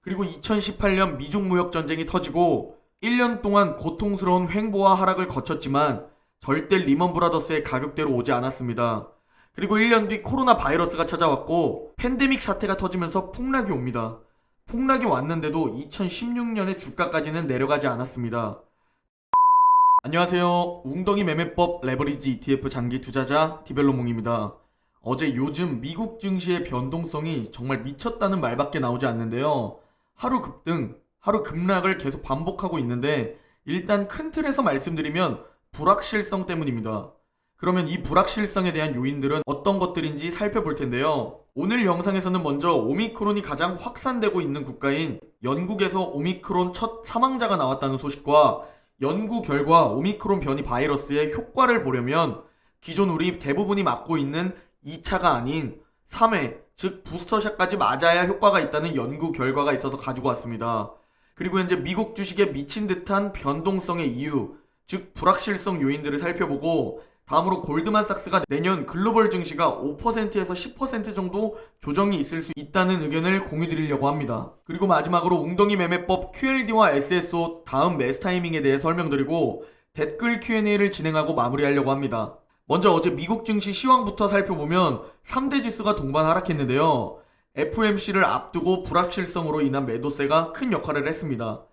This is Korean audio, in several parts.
그리고 2018년 미중 무역 전쟁이 터지고 1년 동안 고통스러운 횡보와 하락을 거쳤지만 절대 리먼 브라더스의 가격대로 오지 않았습니다. 그리고 1년 뒤 코로나 바이러스가 찾아왔고 팬데믹 사태가 터지면서 폭락이 옵니다. 폭락이 왔는데도 2016년에 주가까지는 내려가지 않았습니다. 안녕하세요. 웅덩이 매매법 레버리지 ETF 장기 투자자 디벨로몽입니다. 어제 요즘 미국 증시의 변동성이 정말 미쳤다는 말밖에 나오지 않는데요. 하루 급등, 하루 급락을 계속 반복하고 있는데 일단 큰 틀에서 말씀드리면 불확실성 때문입니다. 그러면 이 불확실성에 대한 요인들은 어떤 것들인지 살펴볼 텐데요. 오늘 영상에서는 먼저 오미크론이 가장 확산되고 있는 국가인 영국에서 오미크론 첫 사망자가 나왔다는 소식과 연구 결과 오미크론 변이 바이러스의 효과를 보려면 기존 우리 대부분이 맞고 있는 2차가 아닌 3회, 즉 부스터샷까지 맞아야 효과가 있다는 연구 결과가 있어서 가지고 왔습니다. 그리고 현재 미국 주식에 미친 듯한 변동성의 이유, 즉 불확실성 요인들을 살펴보고 다음으로 골드만삭스가 내년 글로벌 증시가 5%에서 10% 정도 조정이 있을 수 있다는 의견을 공유드리려고 합니다. 그리고 마지막으로 웅덩이 매매법 QLD와 SSO 다음 매수 타이밍에 대해 설명드리고 댓글 Q&A를 진행하고 마무리하려고 합니다. 먼저 어제 미국 증시 시황부터 살펴보면 3대 지수가 동반 하락했는데요. FOMC를 앞두고 불확실성으로 인한 매도세가 큰 역할을 했습니다.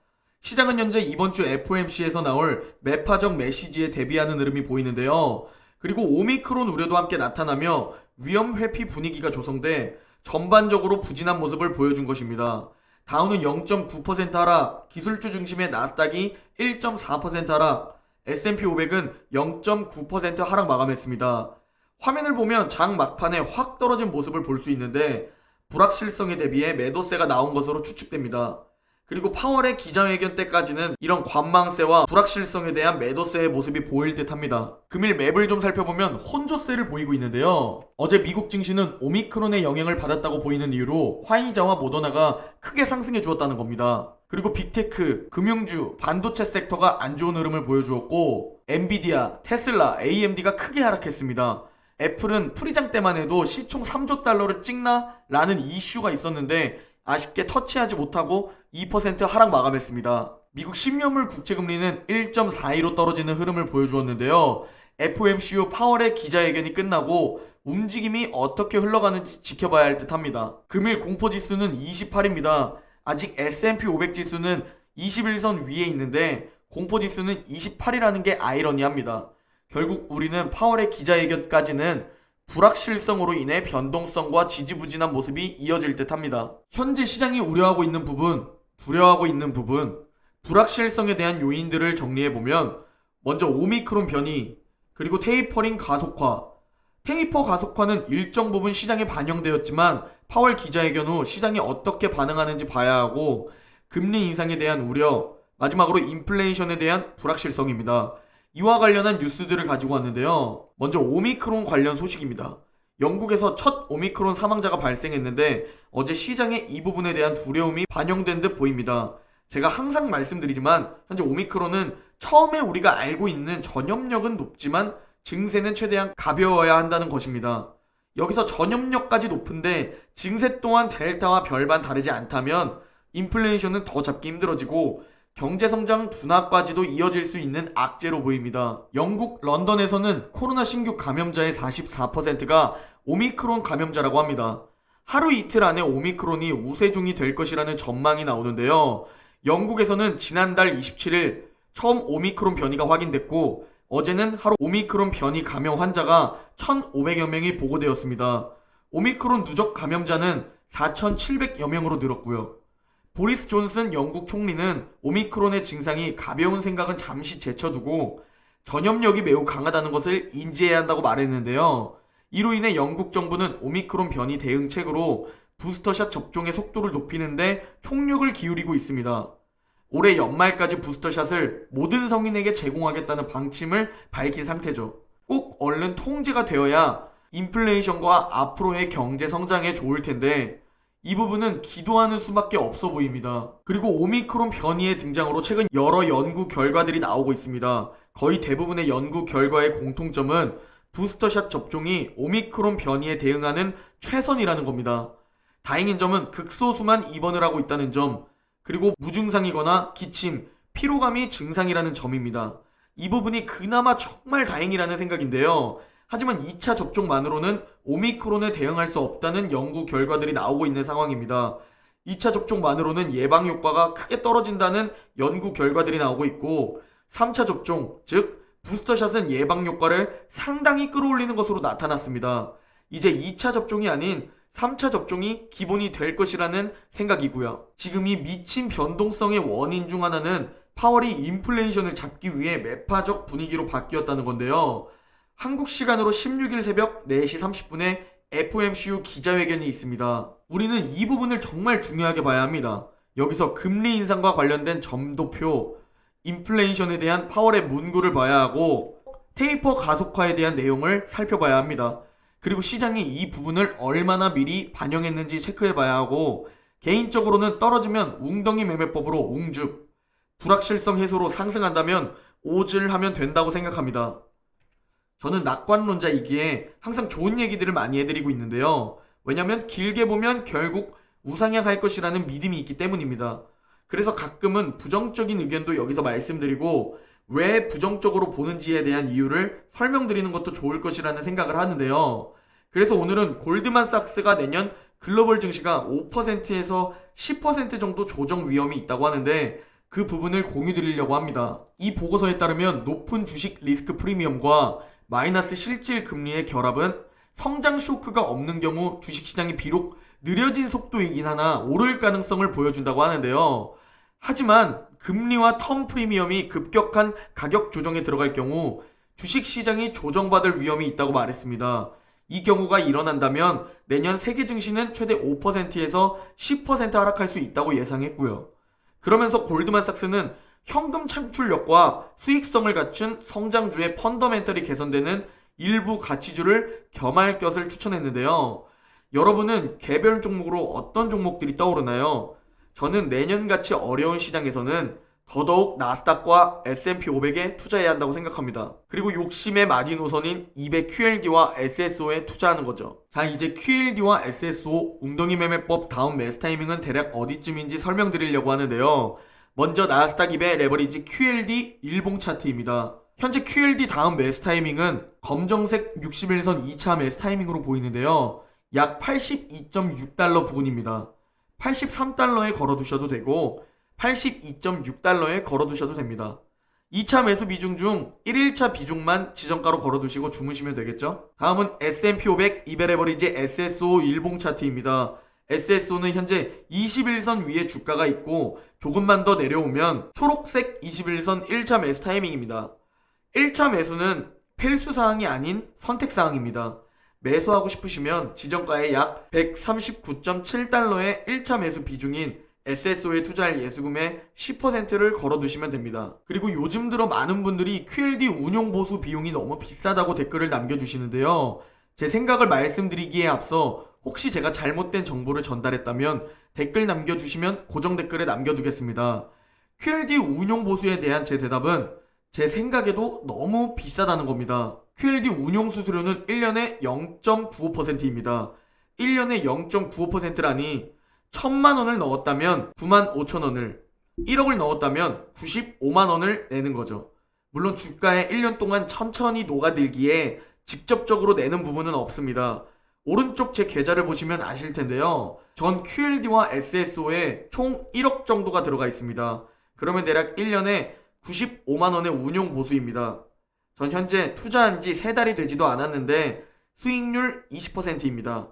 시장은 현재 이번 주 FOMC에서 나올 매파적 메시지에 대비하는 흐름이 보이는데요. 그리고 오미크론 우려도 함께 나타나며 위험 회피 분위기가 조성돼 전반적으로 부진한 모습을 보여준 것입니다. 다우는 0.9% 하락, 기술주 중심의 나스닥이 1.4% 하락, S&P 500은 0.9% 하락 마감했습니다. 화면을 보면 장 막판에 확 떨어진 모습을 볼 수 있는데 불확실성에 대비해 매도세가 나온 것으로 추측됩니다. 그리고 파월의 기자회견 때까지는 이런 관망세와 불확실성에 대한 매도세의 모습이 보일 듯 합니다. 금일 맵을 좀 살펴보면 혼조세를 보이고 있는데요. 어제 미국 증시는 오미크론의 영향을 받았다고 보이는 이유로 화이자와 모더나가 크게 상승해 주었다는 겁니다. 그리고 빅테크, 금융주, 반도체 섹터가 안 좋은 흐름을 보여주었고 엔비디아, 테슬라, AMD가 크게 하락했습니다. 애플은 프리장 때만 해도 시총 3조 달러를 찍나? 라는 이슈가 있었는데 아쉽게 터치하지 못하고 2% 하락 마감했습니다. 미국 10년물 국채금리는 1.42로 떨어지는 흐름을 보여주었는데요. FOMC 후 파월의 기자회견이 끝나고 움직임이 어떻게 흘러가는지 지켜봐야 할 듯 합니다. 금일 공포지수는 28입니다. 아직 S&P 500 지수는 21선 위에 있는데 공포지수는 28이라는 게 아이러니합니다. 결국 우리는 파월의 기자회견까지는 불확실성으로 인해 변동성과 지지부진한 모습이 이어질 듯 합니다. 현재 시장이 우려하고 있는 부분, 두려워하고 있는 부분, 불확실성에 대한 요인들을 정리해보면 먼저 오미크론 변이, 그리고 테이퍼링 가속화. 테이퍼 가속화는 일정 부분 시장에 반영되었지만 파월 기자회견 후 시장이 어떻게 반응하는지 봐야 하고 금리 인상에 대한 우려, 마지막으로 인플레이션에 대한 불확실성입니다. 이와 관련한 뉴스들을 가지고 왔는데요. 먼저 오미크론 관련 소식입니다. 영국에서 첫 오미크론 사망자가 발생했는데 어제 시장에 이 부분에 대한 두려움이 반영된 듯 보입니다. 제가 항상 말씀드리지만 현재 오미크론은 처음에 우리가 알고 있는 전염력은 높지만 증세는 최대한 가벼워야 한다는 것입니다. 여기서 전염력까지 높은데 증세 또한 델타와 별반 다르지 않다면 인플레이션은 더 잡기 힘들어지고 경제성장 둔화까지도 이어질 수 있는 악재로 보입니다. 영국 런던에서는 코로나 신규 감염자의 44%가 오미크론 감염자라고 합니다. 하루 이틀 안에 오미크론이 우세종이 될 것이라는 전망이 나오는데요. 영국에서는 지난달 27일 처음 오미크론 변이가 확인됐고 어제는 하루 오미크론 변이 감염 환자가 1,500여 명이 보고되었습니다. 오미크론 누적 감염자는 4,700여 명으로 늘었고요. 보리스 존슨 영국 총리는 오미크론의 증상이 가벼운 생각은 잠시 제쳐두고 전염력이 매우 강하다는 것을 인지해야 한다고 말했는데요. 이로 인해 영국 정부는 오미크론 변이 대응책으로 부스터샷 접종의 속도를 높이는데 총력을 기울이고 있습니다. 올해 연말까지 부스터샷을 모든 성인에게 제공하겠다는 방침을 밝힌 상태죠. 꼭 얼른 통제가 되어야 인플레이션과 앞으로의 경제 성장에 좋을 텐데 이 부분은 기도하는 수밖에 없어 보입니다. 그리고 오미크론 변이의 등장으로 최근 여러 연구 결과들이 나오고 있습니다. 거의 대부분의 연구 결과의 공통점은 부스터샷 접종이 오미크론 변이에 대응하는 최선이라는 겁니다. 다행인 점은 극소수만 입원을 하고 있다는 점, 그리고 무증상이거나 기침, 피로감이 증상이라는 점입니다. 이 부분이 그나마 정말 다행이라는 생각인데요. 하지만 2차 접종만으로는 오미크론에 대응할 수 없다는 연구 결과들이 나오고 있는 상황입니다. 2차 접종만으로는 예방 효과가 크게 떨어진다는 연구 결과들이 나오고 있고, 3차 접종, 즉 부스터샷은 예방 효과를 상당히 끌어올리는 것으로 나타났습니다. 이제 2차 접종이 아닌 3차 접종이 기본이 될 것이라는 생각이고요. 지금 이 미친 변동성의 원인 중 하나는 파월이 인플레이션을 잡기 위해 매파적 분위기로 바뀌었다는 건데요. 한국 시간으로 16일 새벽 4시 30분에 FOMC 기자회견이 있습니다. 우리는 이 부분을 정말 중요하게 봐야 합니다. 여기서 금리 인상과 관련된 점도표, 인플레이션에 대한 파월의 문구를 봐야 하고 테이퍼 가속화에 대한 내용을 살펴봐야 합니다. 그리고 시장이 이 부분을 얼마나 미리 반영했는지 체크해봐야 하고, 개인적으로는 떨어지면 웅덩이 매매법으로 웅줍, 불확실성 해소로 상승한다면 오질 하면 된다고 생각합니다. 저는 낙관론자이기에 항상 좋은 얘기들을 많이 해드리고 있는데요. 왜냐면 길게 보면 결국 우상향할 것이라는 믿음이 있기 때문입니다. 그래서 가끔은 부정적인 의견도 여기서 말씀드리고 왜 부정적으로 보는지에 대한 이유를 설명드리는 것도 좋을 것이라는 생각을 하는데요. 그래서 오늘은 골드만삭스가 내년 글로벌 증시가 5%에서 10% 정도 조정 위험이 있다고 하는데 그 부분을 공유드리려고 합니다. 이 보고서에 따르면 높은 주식 리스크 프리미엄과 마이너스 실질 금리의 결합은 성장 쇼크가 없는 경우 주식시장이 비록 느려진 속도이긴 하나 오를 가능성을 보여준다고 하는데요. 하지만 금리와 텀 프리미엄이 급격한 가격 조정에 들어갈 경우 주식시장이 조정받을 위험이 있다고 말했습니다. 이 경우가 일어난다면 내년 세계 증시는 최대 5%에서 10% 하락할 수 있다고 예상했고요. 그러면서 골드만삭스는 현금 창출력과 수익성을 갖춘 성장주의 펀더멘털이 개선되는 일부 가치주를 겸할 것을 추천했는데요. 여러분은 개별 종목으로 어떤 종목들이 떠오르나요? 저는 내년같이 어려운 시장에서는 더더욱 나스닥과 S&P 500에 투자해야 한다고 생각합니다. 그리고 욕심의 마지노선인 200QLD와 SSO에 투자하는 거죠. 자, 이제 QLD와 SSO 웅덩이 매매법 다음 매수 타이밍은 대략 어디쯤인지 설명드리려고 하는데요. 먼저 나스닥 200 레버리지 QLD 일봉 차트입니다. 현재 QLD 다음 매수 타이밍은 검정색 61선 2차 매수 타이밍으로 보이는데요. 약 82.6달러 부근입니다. 83달러에 걸어두셔도 되고 82.6달러에 걸어두셔도 됩니다. 2차 매수 비중 중 1일차 비중만 지정가로 걸어두시고 주무시면 되겠죠? 다음은 S&P 500 200 레버리지 SSO 일봉 차트입니다. SSO는 현재 21선 위에 주가가 있고 조금만 더 내려오면 초록색 21선 1차 매수 타이밍입니다. 1차 매수는 필수사항이 아닌 선택사항입니다. 매수하고 싶으시면 지정가의 약 139.7달러의 1차 매수 비중인 SSO에 투자할 예수금의 10%를 걸어두시면 됩니다. 그리고 요즘 들어 많은 분들이 QLD 운용 보수 비용이 너무 비싸다고 댓글을 남겨주시는데요. 제 생각을 말씀드리기에 앞서 혹시 제가 잘못된 정보를 전달했다면 댓글 남겨주시면 고정 댓글에 남겨두겠습니다. QLD 운용 보수에 대한 제 대답은 제 생각에도 너무 비싸다는 겁니다. QLD 운용 수수료는 1년에 0.95%입니다. 1년에 0.95%라니 1000만원을 넣었다면 95,000원을, 1억을 넣었다면 95만원을 내는 거죠. 물론 주가에 1년 동안 천천히 녹아들기에 직접적으로 내는 부분은 없습니다. 오른쪽 제 계좌를 보시면 아실 텐데요. 전 QLD와 SSO에 총 1억 정도가 들어가 있습니다. 그러면 대략 1년에 95만원의 운용 보수입니다. 전 현재 투자한 지 3달이 되지도 않았는데 수익률 20%입니다.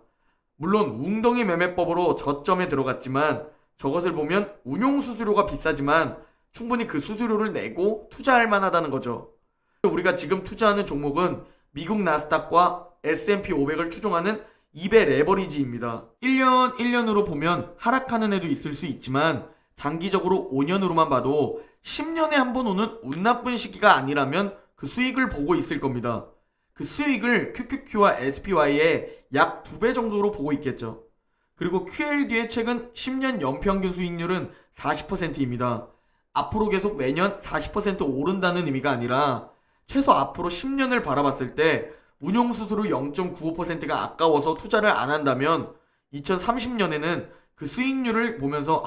물론 웅덩이 매매법으로 저점에 들어갔지만 저것을 보면 운용 수수료가 비싸지만 충분히 그 수수료를 내고 투자할 만하다는 거죠. 우리가 지금 투자하는 종목은 미국 나스닥과 S&P 500을 추종하는 200 레버리지입니다. 1년으로 보면 하락하는 애도 있을 수 있지만 장기적으로 5년으로만 봐도 10년에 한 번 오는 운 나쁜 시기가 아니라면 그 수익을 보고 있을 겁니다. 그 수익을 QQQ와 SPY의 약 2배 정도로 보고 있겠죠. 그리고 QLD의 최근 10년 연평균 수익률은 40%입니다. 앞으로 계속 매년 40% 오른다는 의미가 아니라 최소 앞으로 10년을 바라봤을 때 운용 수수료 0.95%가 아까워서 투자를 안 한다면 2030년에는 그 수익률을 보면서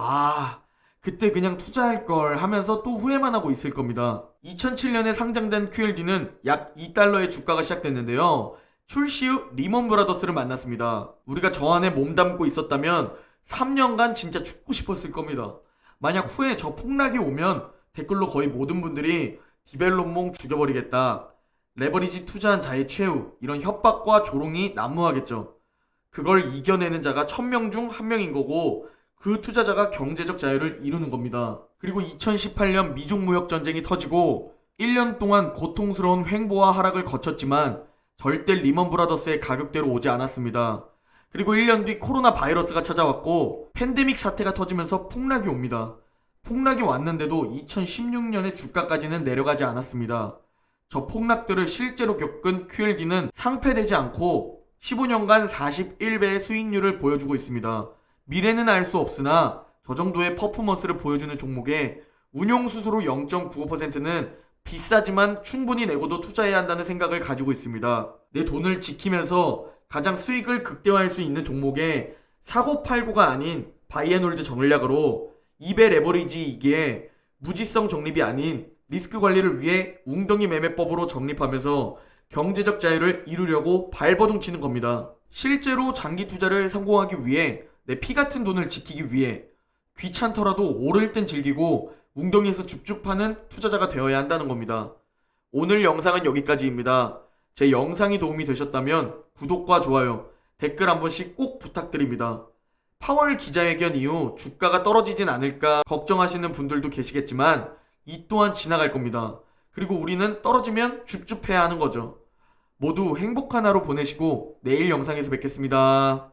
그때 그냥 투자할 걸 하면서 또 후회만 하고 있을 겁니다. 2007년에 상장된 QLD는 약 2달러의 주가가 시작됐는데요. 출시 후 리먼 브라더스를 만났습니다. 우리가 저 안에 몸담고 있었다면 3년간 진짜 죽고 싶었을 겁니다. 만약 후에 저 폭락이 오면 댓글로 거의 모든 분들이 디벨롭몽 죽여버리겠다, 레버리지 투자한 자의 최후, 이런 협박과 조롱이 난무하겠죠. 그걸 이겨내는 자가 1000명 중 1명인 거고, 그 투자자가 경제적 자유를 이루는 겁니다. 그리고 2018년 미중 무역 전쟁이 터지고 1년 동안 고통스러운 횡보와 하락을 거쳤지만 절대 리먼 브라더스의 가격대로 오지 않았습니다. 그리고 1년 뒤 코로나 바이러스가 찾아왔고 팬데믹 사태가 터지면서 폭락이 옵니다. 폭락이 왔는데도 2016년에 주가까지는 내려가지 않았습니다. 저 폭락들을 실제로 겪은 QLD는 상폐되지 않고 15년간 41배의 수익률을 보여주고 있습니다. 미래는 알 수 없으나 저 정도의 퍼포먼스를 보여주는 종목에 운용수수료 0.95%는 비싸지만 충분히 내고도 투자해야 한다는 생각을 가지고 있습니다. 내 돈을 지키면서 가장 수익을 극대화할 수 있는 종목에 사고팔고가 아닌 바이앤홀드 전략으로 2배 레버리지이기에 무지성 적립이 아닌 리스크 관리를 위해 웅덩이 매매법으로 적립하면서 경제적 자유를 이루려고 발버둥 치는 겁니다. 실제로 장기 투자를 성공하기 위해 내 피 같은 돈을 지키기 위해 귀찮더라도 오를 땐 즐기고 웅덩이에서 줍줍 파는 투자자가 되어야 한다는 겁니다. 오늘 영상은 여기까지입니다. 제 영상이 도움이 되셨다면 구독과 좋아요, 댓글 한 번씩 꼭 부탁드립니다. 파월 기자회견 이후 주가가 떨어지진 않을까 걱정하시는 분들도 계시겠지만 이 또한 지나갈 겁니다. 그리고 우리는 떨어지면 줍줍해야 하는 거죠. 모두 행복한 하루 보내시고 내일 영상에서 뵙겠습니다.